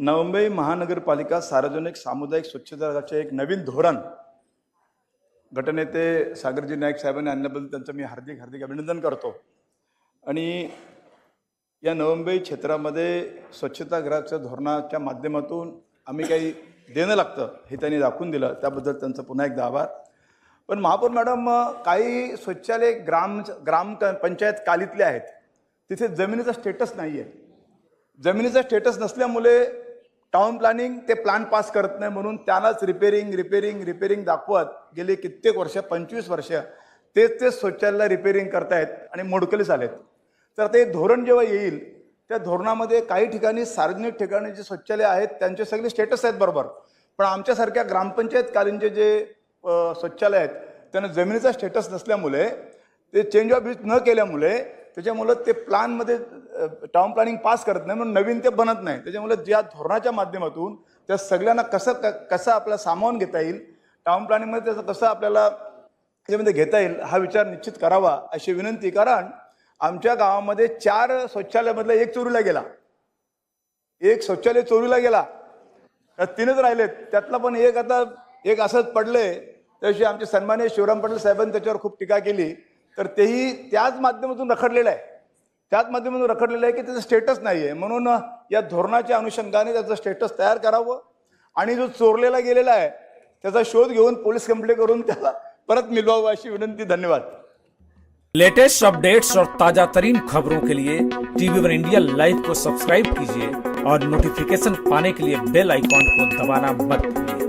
नवी मुंबई महानगरपालिका सार्वजनिक सामुदायिक स्वच्छताचे एक नवीन धोरण गटनेते सागरजी नाईक साहेबांनी आणल्याबद्दल त्यांचं मी हार्दिक अभिनंदन करतो। आणि या नवी मुंबई क्षेत्रामध्ये स्वच्छतागृहाच्या धोरणाच्या माध्यमातून आम्ही काही देणं लागतं हे त्यांनी दाखवून दिलं, त्याबद्दल त्यांचं पुन्हा एकदा आभार। पण महापौर मॅडम, काही शौचालय ग्रामपंचायत कालीतले आहेत, तिथे जमिनीचा स्टेटस नाही आहे। जमिनीचा स्टेटस नसल्यामुळे टाउन प्लॅनिंग ते प्लॅन पास करत नाही, म्हणून त्यालाच रिपेरिंग दाखवत गेले कित्येक वर्ष, 25 वर्ष तेच शौचालयाला रिपेरिंग करतायत आणि मोडकलीस आलेत। तर ते धोरण जेव्हा येईल त्या धोरणामध्ये काही ठिकाणी सार्वजनिक ठिकाणी जे शौचालय आहेत त्यांचे सगळे स्टेटस आहेत बरोबर, पण आमच्यासारख्या ग्रामपंचायत कालीनचे जे शौचालय आहेत त्यांना जमिनीचा स्टेटस नसल्यामुळे, ते चेंज ऑफ यूज न केल्यामुळे, त्याच्यामुळे ते प्लॅनमध्ये टाउन प्लॅनिंग पास करत नाही, म्हणून नवीन ते बनत नाही। त्याच्यामुळे ज्या धोरणाच्या माध्यमातून त्या सगळ्यांना कसं आपल्याला सामावून घेता येईल, टाउन प्लॅनिंगमध्ये त्याचं कसं आपल्याला त्याच्यामध्ये घेता येईल हा विचार निश्चित करावा अशी विनंती। कारण आमच्या गावामध्ये 4 शौचालयामधला एक चोरीला गेला, एक शौचालय चोरीला गेला, 3च राहिलेत, त्यातला पण एक असंच पडले। त्याविषयी आमचे सन्माननीय शिवराम पाटील साहेबांनी त्याच्यावर खूप टीका केली, तर तेही त्याच माध्यमातून रखडलेलं आहे, की त्याचं स्टेटस नाही आहे। म्हणून या धोरणाच्या अनुषंगाने त्याचं स्टेटस तयार करावं आणि जो चोरलेला गेलेला आहे त्याचा शोध घेऊन पोलीस कंप्लेंट करून त्याला परत मिळवावं अशी विनंती। धन्यवाद। लेटेस्ट अपडेट्स और ताजा तरीन खबरों के लिए टीवी वन इंडिया लाइव को सब्सक्राइब कीजिए और नोटिफिकेशन पाने के लिए बेल आइकॉन को दबाना मत भूलिए।